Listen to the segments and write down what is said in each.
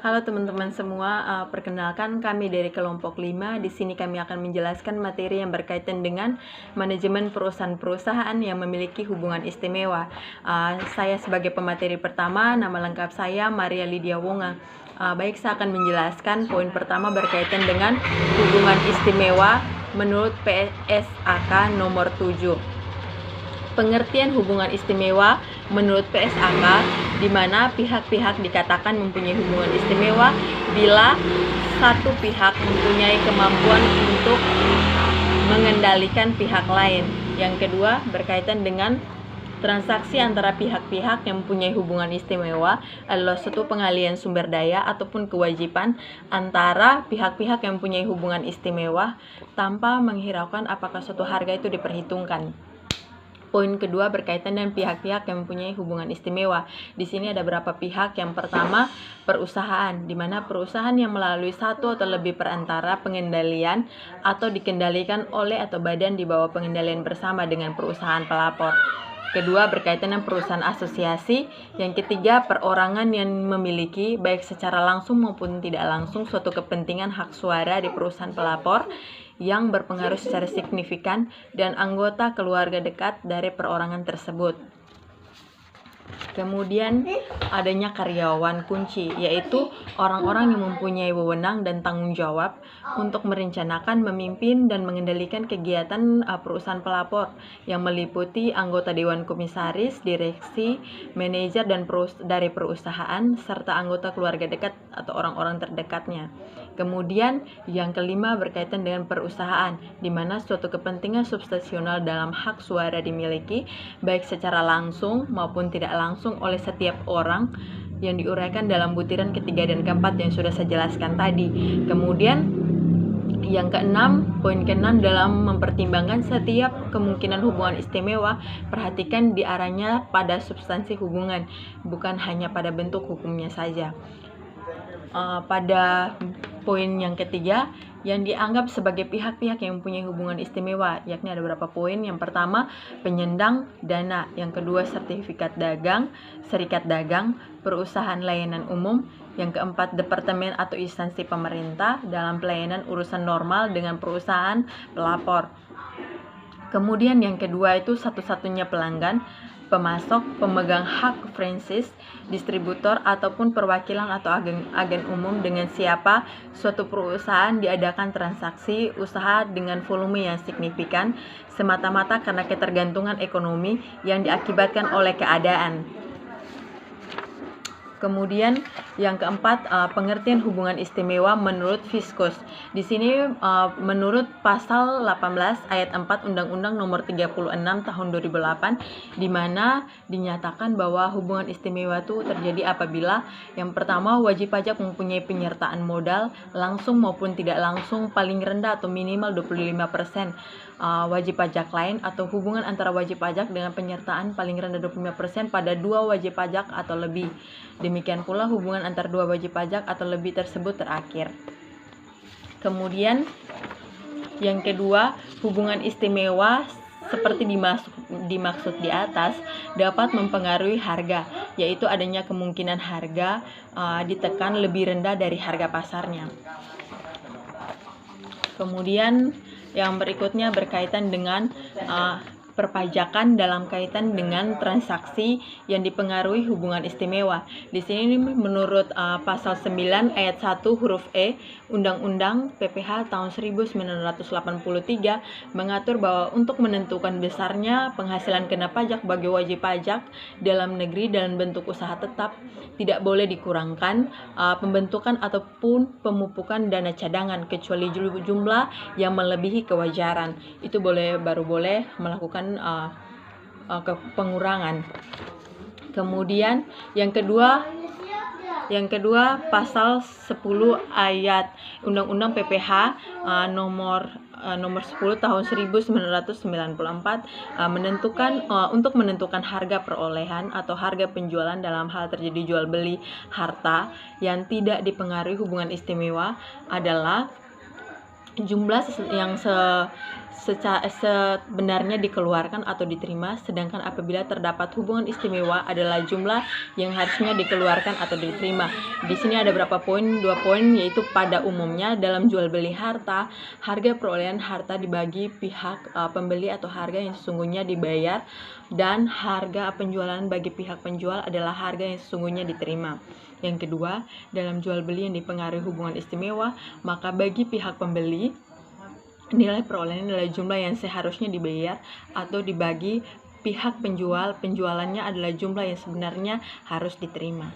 Halo teman-teman semua, perkenalkan kami dari kelompok 5. Di sini kami akan menjelaskan materi yang berkaitan dengan manajemen perusahaan-perusahaan yang memiliki hubungan istimewa. Saya sebagai pemateri pertama, nama lengkap saya Maria Lydia Wonga. Baik, saya akan menjelaskan poin pertama berkaitan dengan hubungan istimewa menurut PSAK nomor 7. Pengertian hubungan istimewa menurut PSAK, di mana pihak-pihak dikatakan mempunyai hubungan istimewa bila satu pihak mempunyai kemampuan untuk mengendalikan pihak lain. Yang kedua, berkaitan dengan transaksi antara pihak-pihak yang mempunyai hubungan istimewa adalah suatu pengalian sumber daya ataupun kewajiban antara pihak-pihak yang mempunyai hubungan istimewa tanpa menghiraukan apakah suatu harga itu diperhitungkan. Poin kedua berkaitan dengan pihak-pihak yang mempunyai hubungan istimewa. Di sini ada beberapa pihak. Yang pertama, perusahaan, di mana perusahaan yang melalui satu atau lebih perantara pengendalian atau dikendalikan oleh atau badan di bawah pengendalian bersama dengan perusahaan pelapor. Kedua, berkaitan dengan perusahaan asosiasi. Yang ketiga, perorangan yang memiliki baik secara langsung maupun tidak langsung suatu kepentingan hak suara di perusahaan pelapor yang berpengaruh secara signifikan dan anggota keluarga dekat dari perorangan tersebut. Kemudian adanya karyawan kunci, yaitu orang-orang yang mempunyai wewenang dan tanggung jawab untuk merencanakan, memimpin, dan mengendalikan kegiatan perusahaan pelapor yang meliputi anggota dewan komisaris, direksi, manajer dari perusahaan, serta anggota keluarga dekat atau orang-orang terdekatnya. Kemudian yang kelima berkaitan dengan perusahaan, di mana suatu kepentingan substansial dalam hak suara dimiliki baik secara langsung maupun tidak langsung oleh setiap orang yang diuraikan dalam butiran ketiga dan keempat yang sudah saya jelaskan tadi. Kemudian yang keenam, poin keenam dalam mempertimbangkan setiap kemungkinan hubungan istimewa, perhatikan diarahnya pada substansi hubungan, bukan hanya pada bentuk hukumnya saja. Pada poin yang ketiga, yang dianggap sebagai pihak-pihak yang mempunyai hubungan istimewa, yakni ada beberapa poin. Yang pertama, penyandang dana. Yang kedua, sertifikat dagang, serikat dagang, perusahaan layanan umum. Yang keempat, departemen atau instansi pemerintah dalam pelayanan urusan normal dengan perusahaan pelapor. Kemudian yang kedua itu satu-satunya pelanggan, pemasok, pemegang hak franchise, distributor, ataupun perwakilan atau agen umum dengan siapa suatu perusahaan diadakan transaksi usaha dengan volume yang signifikan semata-mata karena ketergantungan ekonomi yang diakibatkan oleh keadaan. Kemudian yang keempat, pengertian hubungan istimewa menurut Fiskus. Di sini menurut pasal 18 ayat 4 Undang-Undang Nomor 36 Tahun 2008, di mana dinyatakan bahwa hubungan istimewa itu terjadi apabila yang pertama, wajib pajak mempunyai penyertaan modal langsung maupun tidak langsung paling rendah atau minimal 25%. Wajib pajak lain atau hubungan antara wajib pajak dengan penyertaan paling rendah 25% pada dua wajib pajak atau lebih. Demikian pula hubungan antara dua wajib pajak atau lebih tersebut terakhir. Kemudian yang kedua, hubungan istimewa seperti dimaksud di atas dapat mempengaruhi harga, yaitu adanya kemungkinan harga ditekan lebih rendah dari harga pasarnya. Kemudian yang berikutnya berkaitan dengan perpajakan dalam kaitan dengan transaksi yang dipengaruhi hubungan istimewa. Di sini menurut pasal 9 ayat 1 huruf E Undang-Undang PPH tahun 1983 mengatur bahwa untuk menentukan besarnya penghasilan kena pajak bagi wajib pajak dalam negeri dalam bentuk usaha tetap tidak boleh dikurangkan pembentukan ataupun pemupukan dana cadangan kecuali jumlah yang melebihi kewajaran. Itu baru boleh melakukan pengurangan. Kemudian yang kedua pasal 10 ayat Undang-Undang PPH nomor 10 tahun 1994 untuk menentukan harga perolehan atau harga penjualan dalam hal terjadi jual beli harta yang tidak dipengaruhi hubungan istimewa adalah jumlah yang sebenarnya dikeluarkan atau diterima, sedangkan apabila terdapat hubungan istimewa adalah jumlah yang harusnya dikeluarkan atau diterima. Di sini ada berapa poin? 2 poin, yaitu pada umumnya dalam jual beli harta, harga perolehan harta dibagi pihak pembeli atau harga yang sesungguhnya dibayar, dan harga penjualan bagi pihak penjual adalah harga yang sesungguhnya diterima. Yang kedua, dalam jual beli yang dipengaruhi hubungan istimewa, maka bagi pihak pembeli nilai perolehan adalah jumlah yang seharusnya dibayar atau dibagi pihak penjual, penjualannya adalah jumlah yang sebenarnya harus diterima.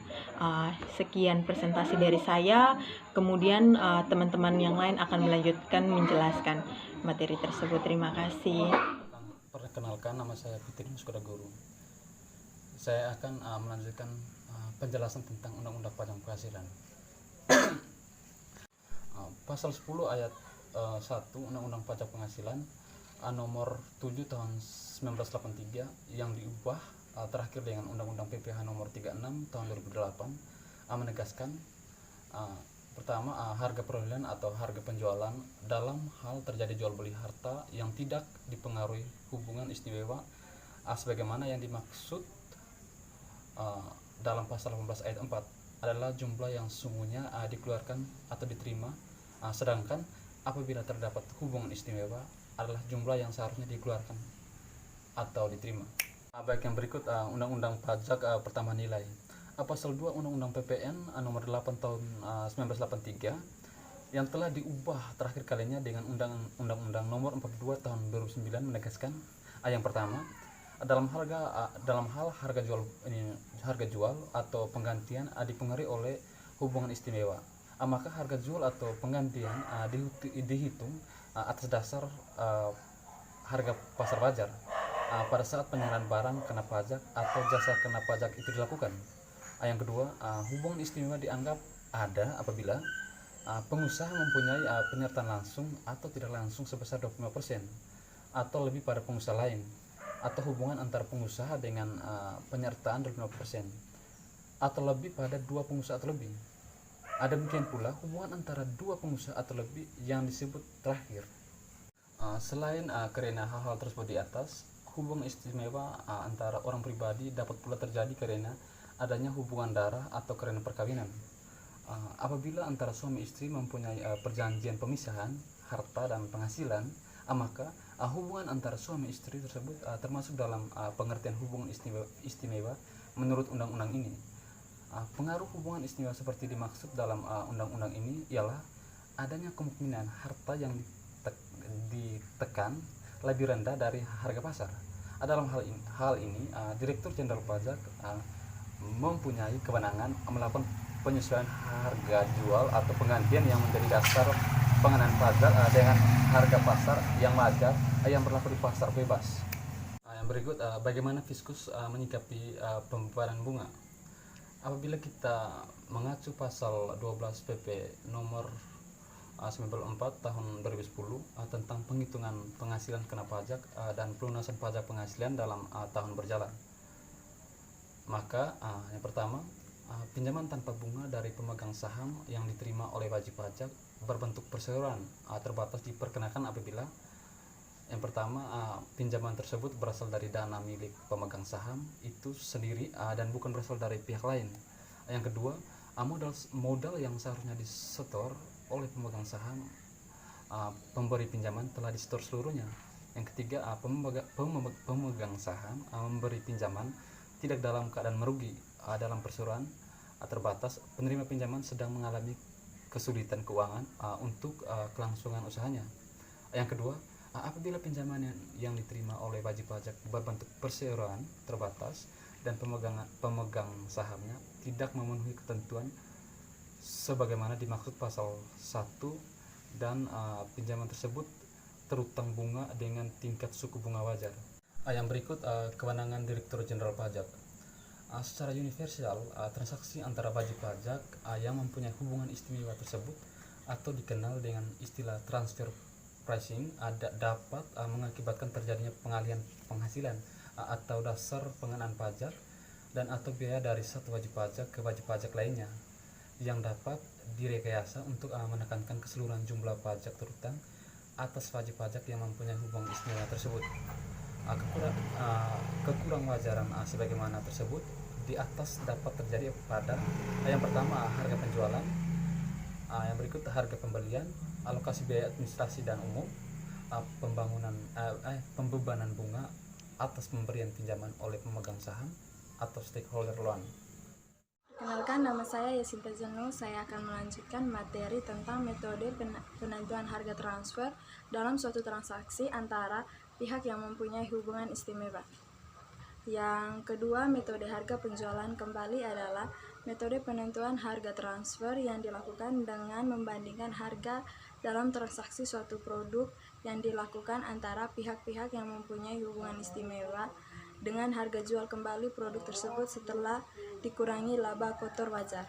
Sekian presentasi dari saya, kemudian teman-teman yang lain akan melanjutkan menjelaskan materi tersebut. Terima kasih. Perkenalkan, nama saya Fitrianus Kodaguru. Saya akan melanjutkan penjelasan tentang Undang-Undang Pajak Penghasilan. Pasal 10 ayat 1 Undang-Undang Pajak Penghasilan nomor 7 tahun 1983 yang diubah terakhir dengan Undang-Undang PPh nomor 36 tahun 2008 menegaskan pertama, harga perolehan atau harga penjualan dalam hal terjadi jual beli harta yang tidak dipengaruhi hubungan istimewa sebagaimana yang dimaksud dalam pasal 18 ayat 4 adalah jumlah yang sesungguhnya dikeluarkan atau diterima, sedangkan apabila terdapat hubungan istimewa adalah jumlah yang seharusnya dikeluarkan atau diterima. Baik, yang berikut Undang-Undang Pajak pertambahan nilai. Pasal 2 Undang-Undang PPN nomor 8 tahun 1983 yang telah diubah terakhir kalinya dengan Undang-Undang nomor 42 tahun 2009 menegaskan yang pertama, dalam hal harga jual atau penggantian dipengaruhi oleh hubungan istimewa, maka harga jual atau penggantian dihitung atas dasar harga pasar wajar pada saat penyerahan barang kena pajak atau jasa kena pajak itu dilakukan. Yang kedua, hubungan istimewa dianggap ada apabila pengusaha mempunyai penyertaan langsung atau tidak langsung sebesar 25% atau lebih pada pengusaha lain, atau hubungan antara pengusaha dengan penyertaan 25% atau lebih pada dua pengusaha atau lebih. Demikian pula hubungan antara dua pengusaha atau lebih yang disebut terakhir. Selain karena hal-hal tersebut di atas, hubungan istimewa antara orang pribadi dapat pula terjadi karena adanya hubungan darah atau karena perkawinan. Apabila antara suami istri mempunyai perjanjian pemisahan harta dan penghasilan, maka hubungan antara suami istri tersebut termasuk dalam pengertian hubungan istimewa menurut undang-undang ini. Pengaruh hubungan istimewa seperti dimaksud dalam undang-undang ini ialah adanya kemungkinan harta yang ditekan lebih rendah dari harga pasar. Dalam hal ini Direktur Jenderal Pajak mempunyai kewenangan melakukan penyesuaian harga jual atau penggantian yang menjadi dasar pengenaan pajak dengan harga pasar yang wajar yang berlaku di pasar bebas. Yang berikut, bagaimana Fiskus menyikapi pembebanan bunga. Apabila kita mengacu pasal 12 PP nomor 94 tahun 2010 tentang penghitungan penghasilan kena pajak dan pelunasan pajak penghasilan dalam tahun berjalan, maka yang pertama, pinjaman tanpa bunga dari pemegang saham yang diterima oleh wajib pajak berbentuk perseroan terbatas diperkenakan apabila yang pertama, pinjaman tersebut berasal dari dana milik pemegang saham itu sendiri dan bukan berasal dari pihak lain. Yang kedua, modal yang seharusnya disetor oleh pemegang saham pemberi pinjaman telah disetor seluruhnya. Yang ketiga, pemegang saham memberi pinjaman tidak dalam keadaan merugi. Dalam perseroan terbatas, penerima pinjaman sedang mengalami kesulitan keuangan untuk kelangsungan usahanya. Yang kedua, apabila pinjaman yang diterima oleh wajib pajak berbentuk perseroan terbatas dan pemegang sahamnya tidak memenuhi ketentuan sebagaimana dimaksud pasal 1 dan pinjaman tersebut terutang bunga dengan tingkat suku bunga wajar. Yang berikut, kewenangan Direktur Jenderal Pajak. Secara universal, transaksi antara wajib pajak yang mempunyai hubungan istimewa tersebut atau dikenal dengan istilah transfer pricing dapat mengakibatkan terjadinya pengalihan penghasilan atau dasar pengenaan pajak dan atau biaya dari satu wajib pajak ke wajib pajak lainnya yang dapat direkayasa untuk menekankan keseluruhan jumlah pajak terutang atas wajib pajak yang mempunyai hubungan istimewa tersebut. Kekurang wajaran sebagaimana tersebut di atas dapat terjadi pada yang pertama harga penjualan, yang berikut harga pembelian, alokasi biaya administrasi dan umum, pembebanan bunga atas pemberian pinjaman oleh pemegang saham atau stakeholder loan. Kenalkan, nama saya Yasinta Zeno. Saya akan melanjutkan materi tentang metode penentuan harga transfer dalam suatu transaksi antara pihak yang mempunyai hubungan istimewa. Yang kedua, metode harga penjualan kembali adalah metode penentuan harga transfer yang dilakukan dengan membandingkan harga dalam transaksi suatu produk yang dilakukan antara pihak-pihak yang mempunyai hubungan istimewa dengan harga jual kembali produk tersebut setelah dikurangi laba kotor wajar.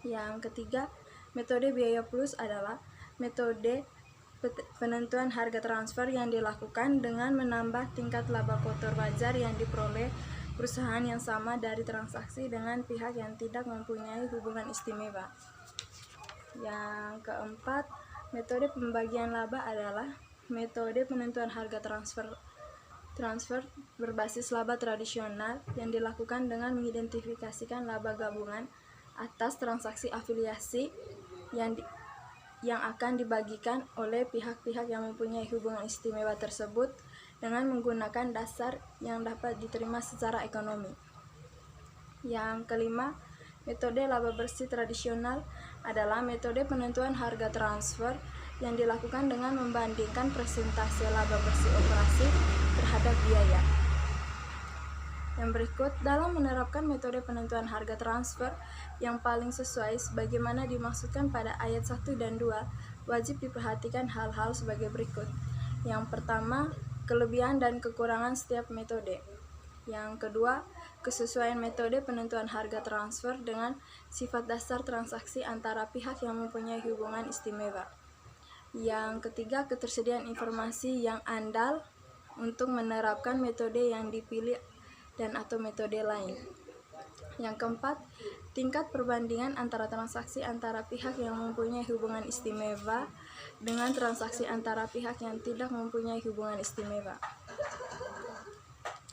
Yang ketiga, metode biaya plus adalah metode penentuan harga transfer yang dilakukan dengan menambah tingkat laba kotor wajar yang diperoleh perusahaan yang sama dari transaksi dengan pihak yang tidak mempunyai hubungan istimewa. Yang keempat, metode pembagian laba adalah metode penentuan harga transfer berbasis laba tradisional yang dilakukan dengan mengidentifikasikan laba gabungan atas transaksi afiliasi yang akan dibagikan oleh pihak-pihak yang mempunyai hubungan istimewa tersebut dengan menggunakan dasar yang dapat diterima secara ekonomi. Yang kelima, metode laba bersih tradisional adalah metode penentuan harga transfer yang dilakukan dengan membandingkan persentase laba bersih operasi terhadap biaya. Yang berikut, dalam menerapkan metode penentuan harga transfer yang paling sesuai sebagaimana dimaksudkan pada ayat 1 dan 2, wajib diperhatikan hal-hal sebagai berikut. Yang pertama, kelebihan dan kekurangan setiap metode. Yang kedua, kesesuaian metode penentuan harga transfer dengan sifat dasar transaksi antara pihak yang mempunyai hubungan istimewa. Yang ketiga, ketersediaan informasi yang andal untuk menerapkan metode yang dipilih dan atau metode lain. Yang keempat, tingkat perbandingan antara transaksi antara pihak yang mempunyai hubungan istimewa dengan transaksi antara pihak yang tidak mempunyai hubungan istimewa.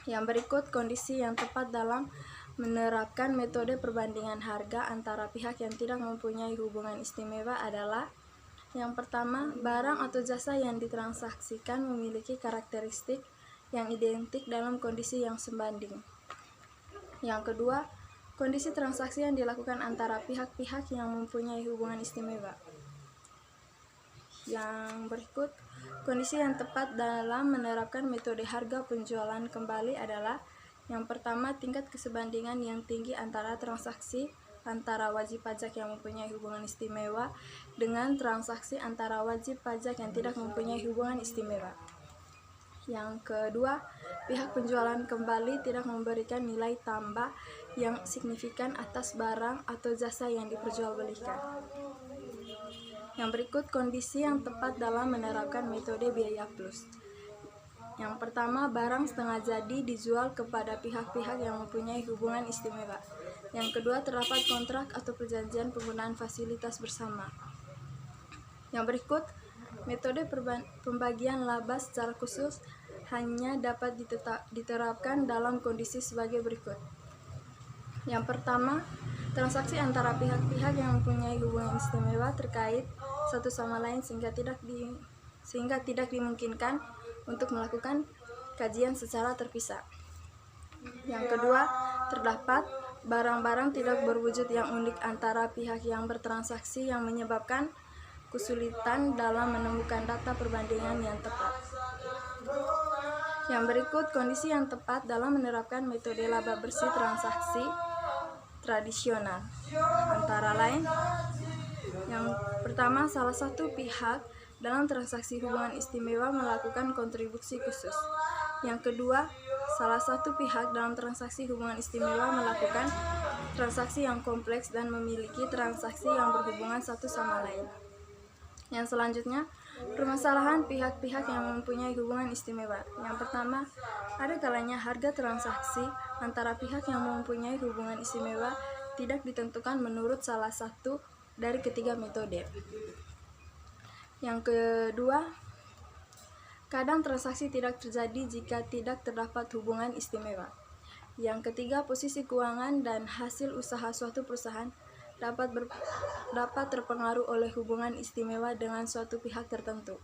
Yang berikut, kondisi yang tepat dalam menerapkan metode perbandingan harga antara pihak yang tidak mempunyai hubungan istimewa adalah: yang pertama, barang atau jasa yang ditransaksikan memiliki karakteristik yang identik dalam kondisi yang sebanding. Yang kedua, kondisi transaksi yang dilakukan antara pihak-pihak yang mempunyai hubungan istimewa. Yang berikut, kondisi yang tepat dalam menerapkan metode harga penjualan kembali adalah: yang pertama, tingkat kesebandingan yang tinggi antara transaksi antara wajib pajak yang mempunyai hubungan istimewa dengan transaksi antara wajib pajak yang tidak mempunyai hubungan istimewa. Yang kedua, pihak penjualan kembali tidak memberikan nilai tambah yang signifikan atas barang atau jasa yang diperjualbelikan. Yang berikut, kondisi yang tepat dalam menerapkan metode biaya plus. Yang pertama, barang setengah jadi dijual kepada pihak-pihak yang mempunyai hubungan istimewa. Yang kedua, terdapat kontrak atau perjanjian penggunaan fasilitas bersama. Yang berikut, metode pembagian laba secara khusus hanya dapat diterapkan dalam kondisi sebagai berikut. Yang pertama, transaksi antara pihak-pihak yang mempunyai hubungan istimewa terkait satu sama lain sehingga tidak dimungkinkan untuk melakukan kajian secara terpisah. Yang kedua, terdapat barang-barang tidak berwujud yang unik antara pihak yang bertransaksi yang menyebabkan kesulitan dalam menemukan data perbandingan yang tepat. Yang berikut, kondisi yang tepat dalam menerapkan metode laba bersih transaksi tradisional. Antara lain, yang pertama, salah satu pihak dalam transaksi hubungan istimewa melakukan kontribusi khusus. Yang kedua, salah satu pihak dalam transaksi hubungan istimewa melakukan transaksi yang kompleks dan memiliki transaksi yang berhubungan satu sama lain. Yang selanjutnya, permasalahan pihak-pihak yang mempunyai hubungan istimewa. Yang pertama, ada kalanya harga transaksi antara pihak yang mempunyai hubungan istimewa tidak ditentukan menurut salah satu dari ketiga metode. Yang kedua, kadang transaksi tidak terjadi jika tidak terdapat hubungan istimewa. Yang ketiga, posisi keuangan dan hasil usaha suatu perusahaan dapat terpengaruh oleh hubungan istimewa dengan suatu pihak tertentu.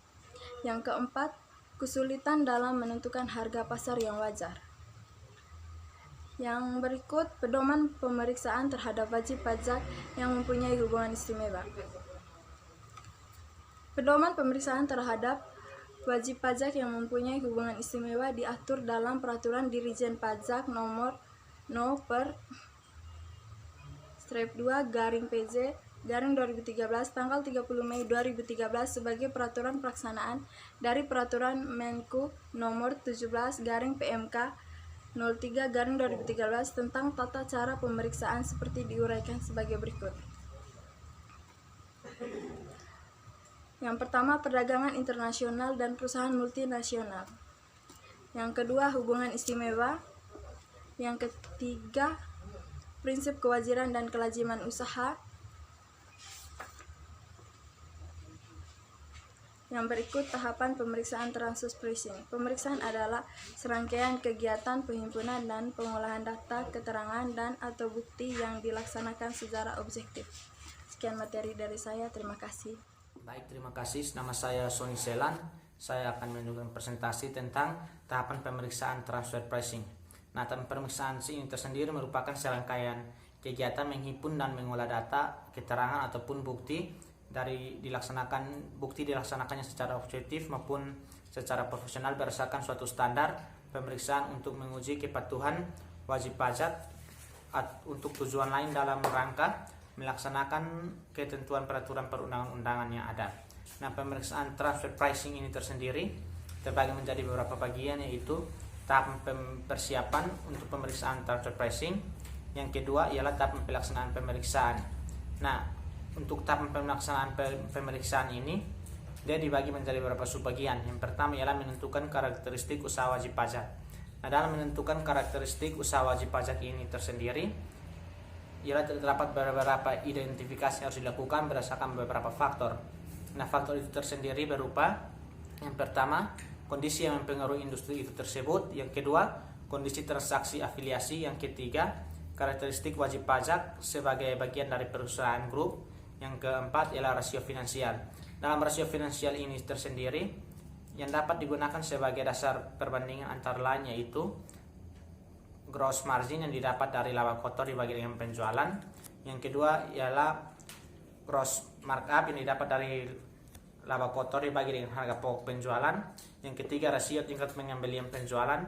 Yang keempat, kesulitan dalam menentukan harga pasar yang wajar. Yang berikut, pedoman pemeriksaan terhadap wajib pajak yang mempunyai hubungan istimewa. Pedoman pemeriksaan terhadap wajib pajak yang mempunyai hubungan istimewa diatur dalam Peraturan Dirijen Pajak Nomor 0/2/PJ/2013 tanggal 30 Mei 2013 sebagai peraturan pelaksanaan dari Peraturan Menku Nomor 17/PMK 03/2013 tentang tata cara pemeriksaan seperti diuraikan sebagai berikut. Yang pertama, perdagangan internasional dan perusahaan multinasional. Yang kedua, hubungan istimewa. Yang ketiga, prinsip kewajiban dan kelaziman usaha. Yang berikut, tahapan pemeriksaan transfer pricing. Pemeriksaan adalah serangkaian kegiatan penghimpunan dan pengolahan data, keterangan, dan atau bukti yang dilaksanakan secara objektif. Sekian materi dari saya, terima kasih. Baik, terima kasih. Nama saya Sony Selan. Saya akan menunjukkan presentasi tentang tahapan pemeriksaan transfer pricing. Nah, tahapan pemeriksaan ini tersendiri merupakan serangkaian kegiatan menghimpun dan mengolah data, keterangan ataupun bukti dilaksanakannya secara objektif maupun secara profesional berdasarkan suatu standar pemeriksaan untuk menguji kepatuhan wajib pajak untuk tujuan lain dalam rangka melaksanakan ketentuan peraturan perundang-undangan yang ada. Nah, pemeriksaan transfer pricing ini tersendiri terbagi menjadi beberapa bagian, yaitu tahap persiapan untuk pemeriksaan transfer pricing. Yang kedua ialah tahap pelaksanaan pemeriksaan. Nah, untuk tahap pelaksanaan pemeriksaan ini dia dibagi menjadi beberapa subbagian. Yang pertama ialah menentukan karakteristik usaha wajib pajak. Nah, dalam menentukan karakteristik usaha wajib pajak ini tersendiri ialah terdapat beberapa identifikasi yang harus dilakukan berdasarkan beberapa faktor. Nah, faktor itu tersendiri berupa yang pertama, kondisi yang mempengaruhi industri itu tersebut. Yang kedua, kondisi transaksi afiliasi. Yang ketiga, karakteristik wajib pajak sebagai bagian dari perusahaan grup. Yang keempat ialah rasio finansial. Dalam rasio finansial ini tersendiri yang dapat digunakan sebagai dasar perbandingan antara lain yaitu gross margin yang didapat dari laba kotor dibagi dengan penjualan. Yang kedua ialah gross markup yang didapat dari laba kotor dibagi dengan harga pokok penjualan. Yang ketiga, rasio tingkat pengembalian penjualan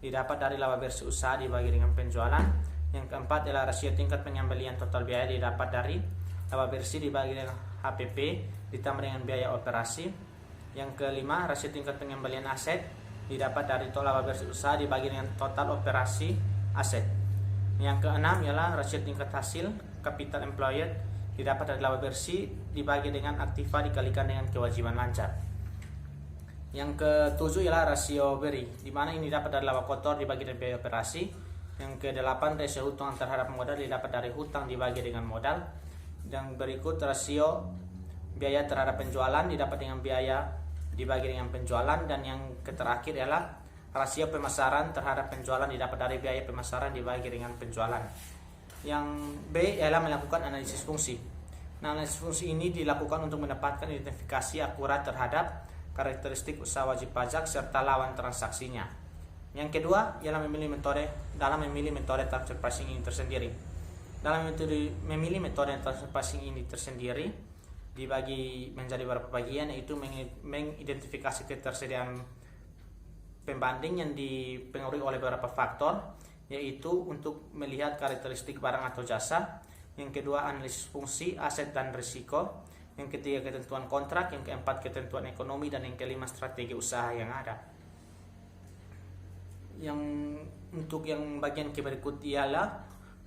didapat dari laba bersih usaha dibagi dengan penjualan. Yang keempat ialah rasio tingkat pengembalian total biaya didapat dari laba bersih dibagi dengan HPP ditambah dengan biaya operasi. Yang kelima, rasio tingkat pengembalian aset didapat dari total laba bersih usaha dibagi dengan total operasi aset. Yang keenam ialah rasio tingkat hasil capital employed didapat dari laba bersih dibagi dengan aktiva dikalikan dengan kewajiban lancar. Yang ketujuh ialah rasio BERI, di mana ini didapat dari laba kotor dibagi dengan biaya operasi. Yang kedelapan, rasio hutang terhadap modal didapat dari hutang dibagi dengan modal. Yang berikut, rasio biaya terhadap penjualan didapat dengan biaya dibagi dengan penjualan. Dan yang terakhir ialah rasio pemasaran terhadap penjualan didapat dari biaya pemasaran dibagi dengan penjualan. Yang B ialah melakukan analisis fungsi. Nah, analisis fungsi ini dilakukan untuk mendapatkan identifikasi akurat terhadap karakteristik usaha wajib pajak serta lawan transaksinya. Yang kedua ialah memilih metode transfer pricing ini tersendiri. Dalam memilih metode transfer pricing ini tersendiri dibagi menjadi beberapa bagian, yaitu mengidentifikasi ketersediaan pembanding yang dipengaruhi oleh beberapa faktor, yaitu untuk melihat karakteristik barang atau jasa. Yang kedua, analisis fungsi, aset dan risiko. Yang ketiga, ketentuan kontrak. Yang keempat, ketentuan ekonomi. Dan yang kelima, strategi usaha yang ada. Untuk yang bagian berikut ialah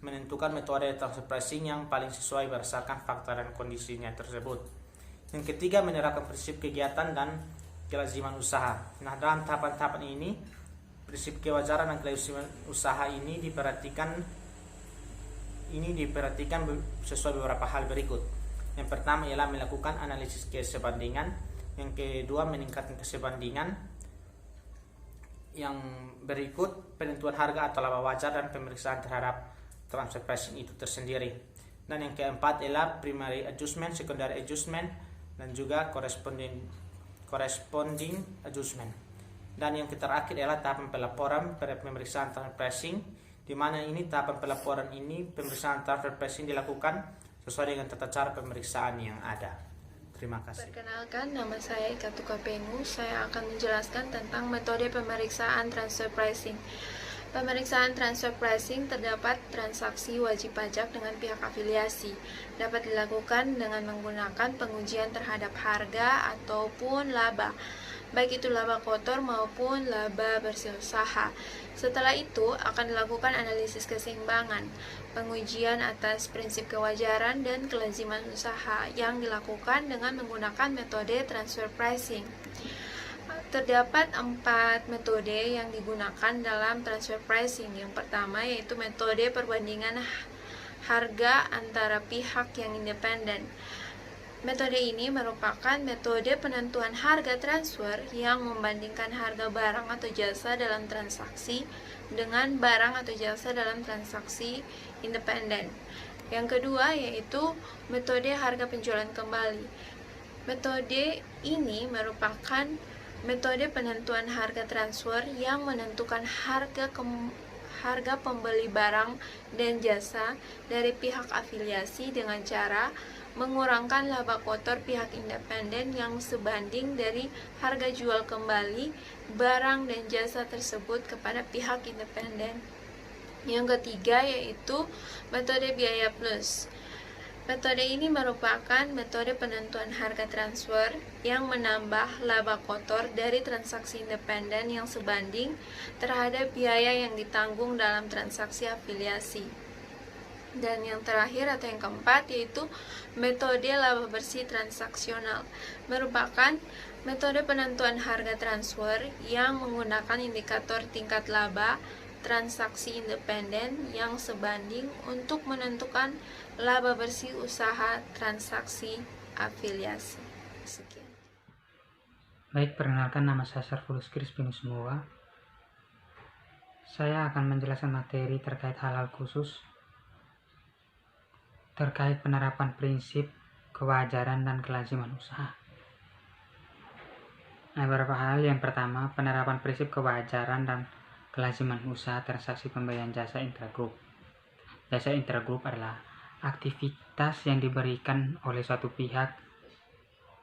menentukan metode transfer pricing yang paling sesuai berdasarkan faktor dan kondisinya tersebut. Yang ketiga, menerapkan prinsip kegiatan dan kelaziman usaha. Nah, dalam tahapan-tahapan ini, prinsip kewajaran dan kelaziman usaha ini diperhatikan sesuai beberapa hal berikut. Yang pertama ialah melakukan analisis kesebandingan. Yang kedua, meningkatkan kesebandingan. Yang berikut, penentuan harga atau laba wajar dan pemeriksaan terhadap transfer pricing itu tersendiri. Dan yang keempat ialah primary adjustment, secondary adjustment, dan juga corresponding adjustment. Dan yang terakhir adalah tahapan pelaporan pemeriksaan transfer pricing, di mana ini tahapan pelaporan ini pemeriksaan transfer pricing dilakukan sesuai dengan tata cara pemeriksaan yang ada. Terima kasih. Perkenalkan, nama saya Ika Tukapenu. Saya akan menjelaskan tentang metode pemeriksaan transfer pricing. Pemeriksaan transfer pricing terdapat transaksi wajib pajak dengan pihak afiliasi. Dapat dilakukan dengan menggunakan pengujian terhadap harga ataupun laba, baik itu laba kotor maupun laba bersih usaha. Setelah itu akan dilakukan analisis keseimbangan, pengujian atas prinsip kewajaran dan kelaziman usaha yang dilakukan dengan menggunakan metode transfer pricing. Terdapat 4 metode yang digunakan dalam transfer pricing. Yang pertama yaitu metode perbandingan harga antara pihak yang independen. Metode ini merupakan metode penentuan harga transfer yang membandingkan harga barang atau jasa dalam transaksi dengan barang atau jasa dalam transaksi independen. Yang kedua yaitu metode harga penjualan kembali. Metode ini merupakan metode penentuan harga transfer yang menentukan harga pembeli barang dan jasa dari pihak afiliasi dengan cara mengurangkan laba kotor pihak independen yang sebanding dari harga jual kembali barang dan jasa tersebut kepada pihak independen. Yang ketiga yaitu metode biaya plus. Metode ini merupakan metode penentuan harga transfer yang menambah laba kotor dari transaksi independen yang sebanding terhadap biaya yang ditanggung dalam transaksi afiliasi. Dan yang terakhir atau yang keempat yaitu metode laba bersih transaksional, merupakan metode penentuan harga transfer yang menggunakan indikator tingkat laba transaksi independen yang sebanding untuk menentukan laba bersih usaha transaksi afiliasi. Sekian. Baik, perkenalkan, nama saya Sarfulus Crispinus semua. Saya akan menjelaskan materi terkait hal-hal khusus terkait penerapan prinsip kewajaran dan kelaziman usaha. Nah, beberapa hal. Yang pertama, penerapan prinsip kewajaran dan kelaziman usaha transaksi pemberian jasa intragrup. Jasa intragrup adalah aktivitas yang diberikan oleh suatu pihak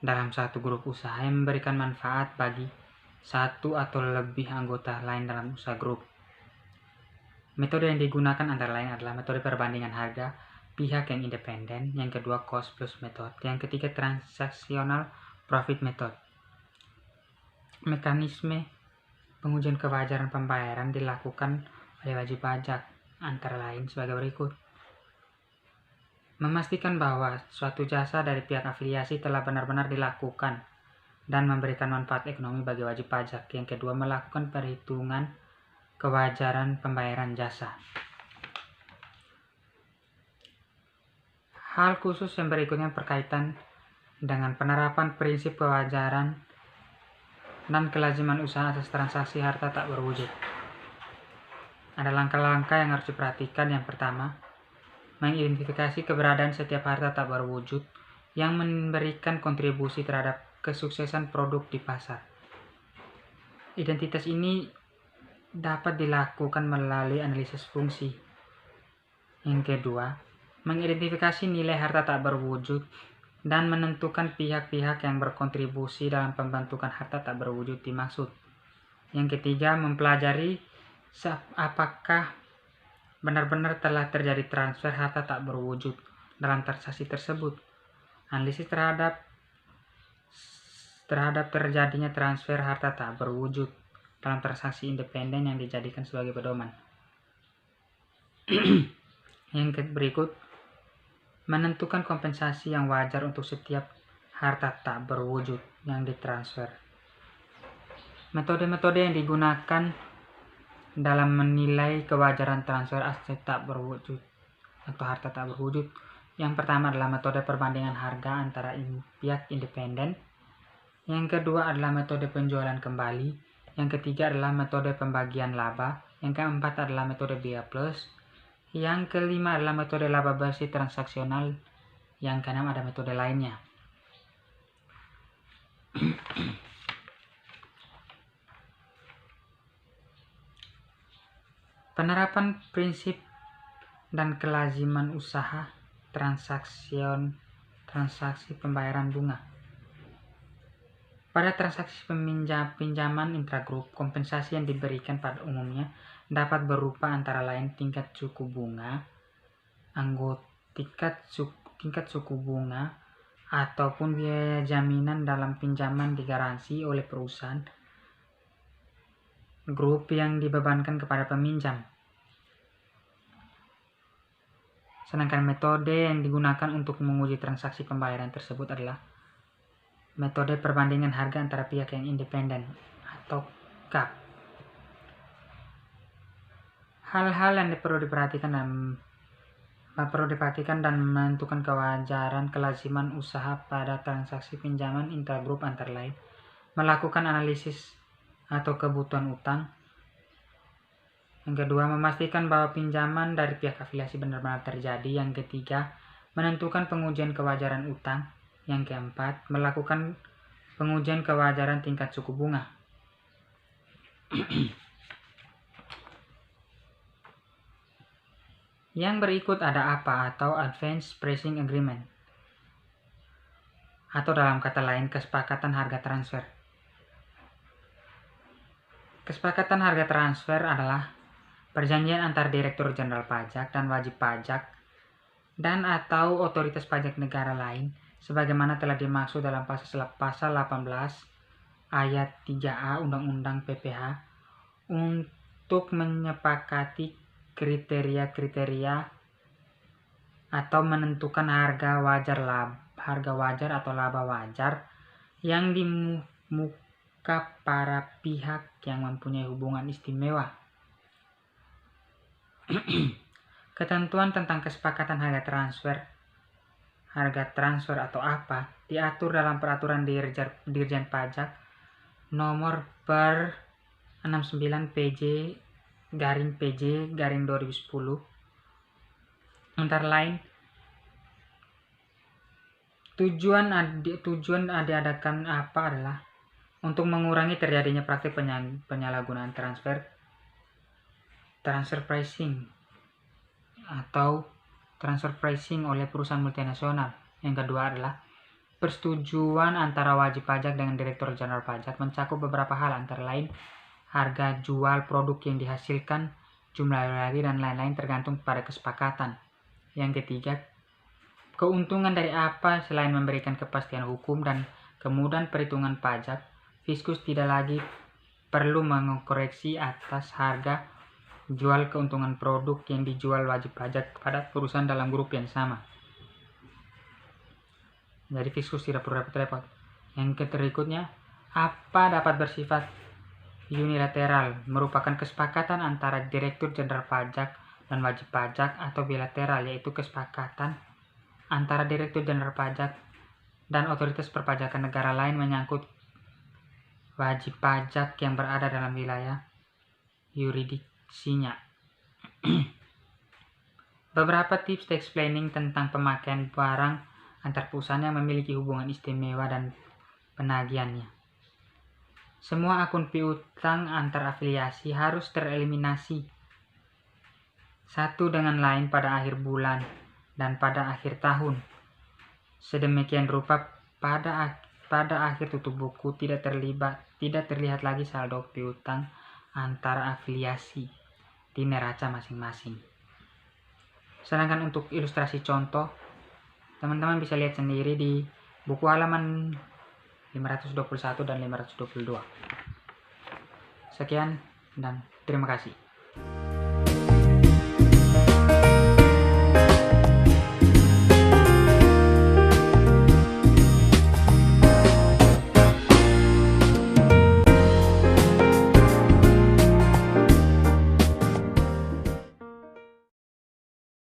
dalam satu grup usaha yang memberikan manfaat bagi satu atau lebih anggota lain dalam usaha grup. Metode yang digunakan antara lain adalah metode perbandingan harga pihak yang independen, yang kedua cost plus method, yang ketiga transaksional profit method. Mekanisme pengujian kewajaran pembayaran dilakukan oleh wajib pajak antara lain sebagai berikut. Memastikan bahwa suatu jasa dari pihak afiliasi telah benar-benar dilakukan dan memberikan manfaat ekonomi bagi wajib pajak. Yang kedua, melakukan perhitungan kewajaran pembayaran jasa. Hal khusus yang berikutnya berkaitan dengan penerapan prinsip kewajaran dan kelaziman usaha atas transaksi harta tak berwujud. Ada langkah-langkah yang harus diperhatikan. Yang pertama, mengidentifikasi keberadaan setiap harta tak berwujud yang memberikan kontribusi terhadap kesuksesan produk di pasar. Identitas ini dapat dilakukan melalui analisis fungsi. Yang kedua, mengidentifikasi nilai harta tak berwujud dan menentukan pihak-pihak yang berkontribusi dalam pembentukan harta tak berwujud dimaksud. Yang ketiga, mempelajari apakah benar-benar telah terjadi transfer harta tak berwujud dalam transaksi tersebut. Analisis terhadap terjadinya transfer harta tak berwujud dalam transaksi independen yang dijadikan sebagai pedoman. Yang berikut, menentukan kompensasi yang wajar untuk setiap harta tak berwujud yang ditransfer. Metode-metode yang digunakan dalam menilai kewajaran transfer aset tak berwujud atau harta tak berwujud. Yang pertama adalah metode perbandingan harga antara pihak independen. Yang kedua adalah metode penjualan kembali. Yang ketiga adalah metode pembagian laba. Yang keempat adalah metode biaya plus. Yang kelima adalah metode laba bersih transaksional. Yang keenam ada metode lainnya. Penerapan prinsip dan kelaziman usaha transaksi pembayaran bunga. Pada transaksi pinjaman intragrup, kompensasi yang diberikan pada umumnya dapat berupa antara lain tingkat suku bunga, tingkat suku bunga, ataupun biaya jaminan dalam pinjaman digaransi oleh perusahaan grup yang dibebankan kepada peminjam. Sedangkan metode yang digunakan untuk menguji transaksi pembayaran tersebut adalah metode perbandingan harga antara pihak yang independen atau CAP. Hal-hal yang perlu diperhatikan dan menentukan kewajaran kelaziman usaha pada transaksi pinjaman intragrup antara lain melakukan analisis atau kebutuhan utang. Yang kedua, memastikan bahwa pinjaman dari pihak afiliasi benar-benar terjadi. Yang ketiga, menentukan pengujian kewajaran utang. Yang keempat, melakukan pengujian kewajaran tingkat suku bunga. Yang berikut ada APA atau Advance Pricing Agreement, atau dalam kata lain kesepakatan harga transfer. Kesepakatan harga transfer adalah perjanjian antar Direktur Jenderal Pajak dan wajib pajak dan atau otoritas pajak negara lain sebagaimana telah dimaksud dalam pasal 18 ayat 3A Undang-Undang PPH untuk menyepakati kriteria-kriteria atau menentukan harga wajar atau laba wajar yang dimuka para pihak yang mempunyai hubungan istimewa. Ketentuan tentang kesepakatan harga transfer atau APA diatur dalam peraturan Dirjen Pajak nomor per 69 PJ/2010. Antara lain, tujuan diadakan APA adalah untuk mengurangi terjadinya praktik penyalahgunaan transfer pricing atau transfer pricing oleh perusahaan multinasional. Yang kedua adalah persetujuan antara wajib pajak dengan Direktur Jenderal Pajak mencakup beberapa hal antara lain harga jual produk yang dihasilkan, jumlah royalti dan lain-lain tergantung pada kesepakatan. Yang ketiga, keuntungan dari APA selain memberikan kepastian hukum dan kemudahan perhitungan pajak, Fiskus tidak lagi perlu mengoreksi atas harga jual keuntungan produk yang dijual wajib pajak kepada perusahaan dalam grup yang sama. Jadi Fiskus tidak perlu repot-repot. Yang berikutnya, APA dapat bersifat unilateral, merupakan kesepakatan antara Direktur Jenderal Pajak dan wajib pajak, atau bilateral, yaitu kesepakatan antara Direktur Jenderal Pajak dan otoritas perpajakan negara lain menyangkut wajib pajak yang berada dalam wilayah yurisdiksinya. Beberapa tips tax planning tentang pemakaian barang antar perusahaan yang memiliki hubungan istimewa dan penagihannya. Semua akun piutang antar afiliasi harus tereliminasi satu dengan lain pada akhir bulan dan pada akhir tahun. Sedemikian rupa pada akhir tutup buku tidak terlihat lagi saldo piutang antara afiliasi di neraca masing-masing. Sedangkan untuk ilustrasi contoh, teman-teman bisa lihat sendiri di buku halaman 521 dan 522. Sekian dan terima kasih.